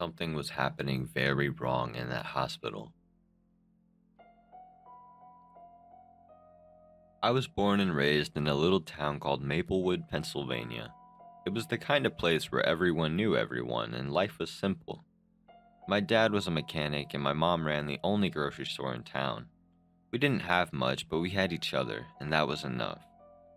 Something was happening very wrong in that hospital. I was born and raised in a little town called Maplewood, Pennsylvania. It was the kind of place where everyone knew everyone and life was simple. My dad was a mechanic and my mom ran the only grocery store in town. We didn't have much, but we had each other, and that was enough.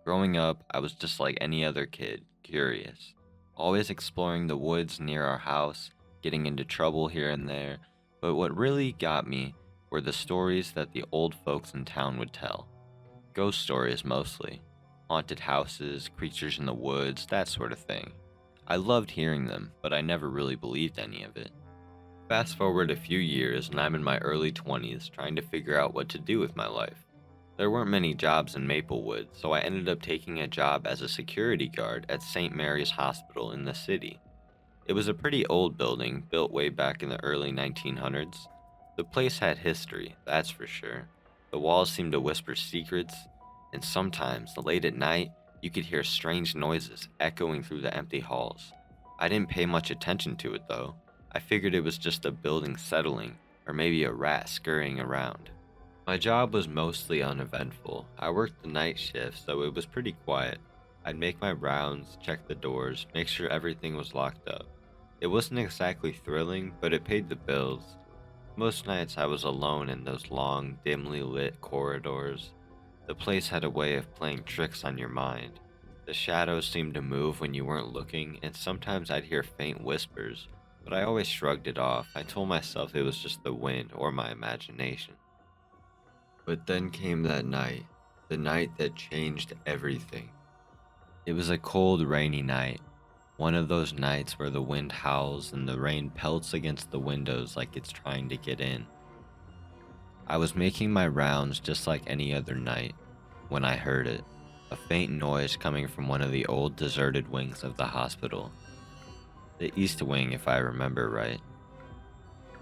Growing up, I was just like any other kid, curious. Always exploring the woods near our house, getting into trouble here and there, but what really got me were the stories that the old folks in town would tell. Ghost stories mostly. Haunted houses, creatures in the woods, that sort of thing. I loved hearing them, but I never really believed any of it. Fast forward a few years, and I'm in my early 20s trying to figure out what to do with my life. There weren't many jobs in Maplewood, so I ended up taking a job as a security guard at St. Mary's Hospital in the city. It was a pretty old building, built way back in the early 1900s. The place had history, that's for sure. The walls seemed to whisper secrets, and sometimes, late at night, you could hear strange noises echoing through the empty halls. I didn't pay much attention to it though. I figured it was just a building settling, or maybe a rat scurrying around. My job was mostly uneventful. I worked the night shift, so it was pretty quiet. I'd make my rounds, check the doors, make sure everything was locked up. It wasn't exactly thrilling, but it paid the bills. Most nights I was alone in those long, dimly lit corridors. The place had a way of playing tricks on your mind. The shadows seemed to move when you weren't looking, and sometimes I'd hear faint whispers, but I always shrugged it off. I told myself it was just the wind or my imagination. But then came that night, the night that changed everything. It was a cold, rainy night, one of those nights where the wind howls and the rain pelts against the windows like it's trying to get in. I was making my rounds just like any other night when I heard it, a faint noise coming from one of the old deserted wings of the hospital. The east wing, if I remember right.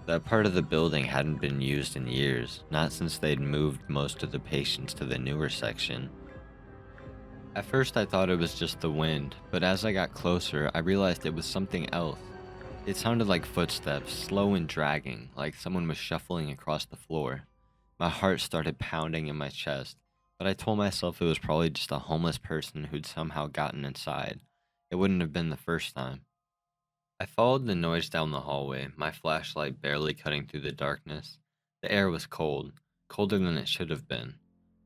That part of the building hadn't been used in years, not since they'd moved most of the patients to the newer section. At first I thought it was just the wind, but as I got closer, I realized it was something else. It sounded like footsteps, slow and dragging, like someone was shuffling across the floor. My heart started pounding in my chest, but I told myself it was probably just a homeless person who'd somehow gotten inside. It wouldn't have been the first time. I followed the noise down the hallway, my flashlight barely cutting through the darkness. The air was cold, colder than it should have been,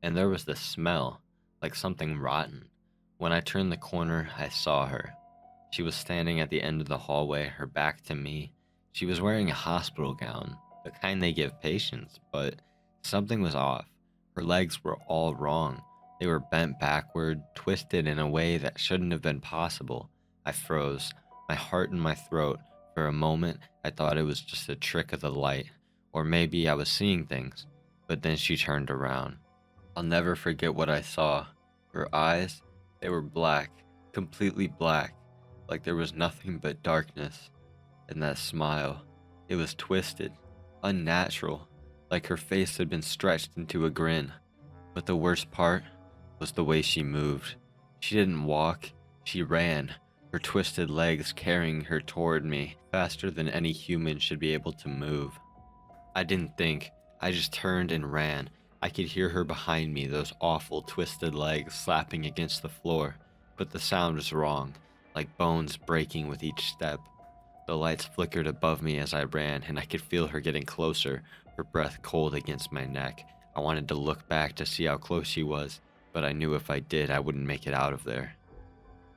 and there was the smell, like something rotten. When I turned the corner, I saw her. She was standing at the end of the hallway, her back to me. She was wearing a hospital gown, the kind they give patients, but something was off. Her legs were all wrong. They were bent backward, twisted in a way that shouldn't have been possible. I froze, my heart in my throat. For a moment, I thought it was just a trick of the light, or maybe I was seeing things. But then she turned around. I'll never forget what I saw. Her eyes, they were black, completely black, like there was nothing but darkness. And that smile, it was twisted, unnatural, like her face had been stretched into a grin. But the worst part was the way she moved. She didn't walk, she ran, her twisted legs carrying her toward me faster than any human should be able to move. I didn't think, I just turned and ran. I could hear her behind me, those awful twisted legs slapping against the floor, but the sound was wrong, like bones breaking with each step. The lights flickered above me as I ran, and I could feel her getting closer, her breath cold against my neck. I wanted to look back to see how close she was, but I knew if I did, I wouldn't make it out of there.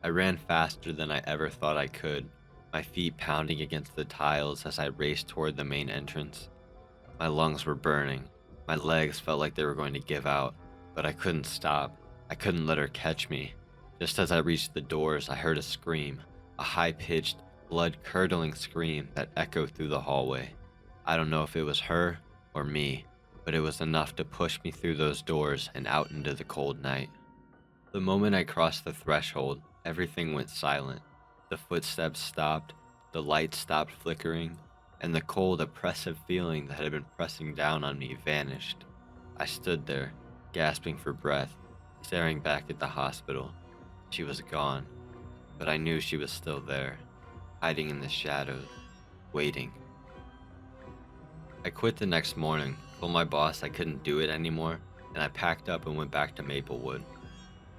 I ran faster than I ever thought I could, my feet pounding against the tiles as I raced toward the main entrance. My lungs were burning. My legs felt like they were going to give out, but I couldn't stop. I couldn't let her catch me. Just as I reached the doors, I heard a scream, a high-pitched, blood-curdling scream that echoed through the hallway. I don't know if it was her or me, but it was enough to push me through those doors and out into the cold night. The moment I crossed the threshold, everything went silent. The footsteps stopped, the lights stopped flickering, and the cold, oppressive feeling that had been pressing down on me vanished. I stood there, gasping for breath, staring back at the hospital. She was gone, but I knew she was still there, hiding in the shadows, waiting. I quit the next morning, told my boss I couldn't do it anymore, and I packed up and went back to Maplewood.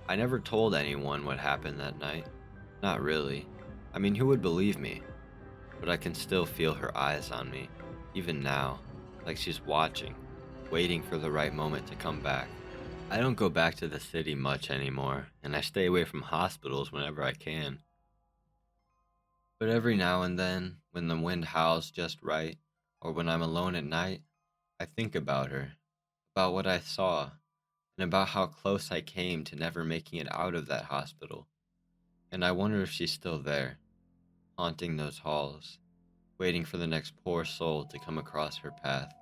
I never told anyone what happened that night. Not really. I mean, who would believe me? But I can still feel her eyes on me, even now, like she's watching, waiting for the right moment to come back. I don't go back to the city much anymore, and I stay away from hospitals whenever I can. But every now and then, when the wind howls just right, or when I'm alone at night, I think about her, about what I saw, and about how close I came to never making it out of that hospital. And I wonder if she's still there, haunting those halls, waiting for the next poor soul to come across her path.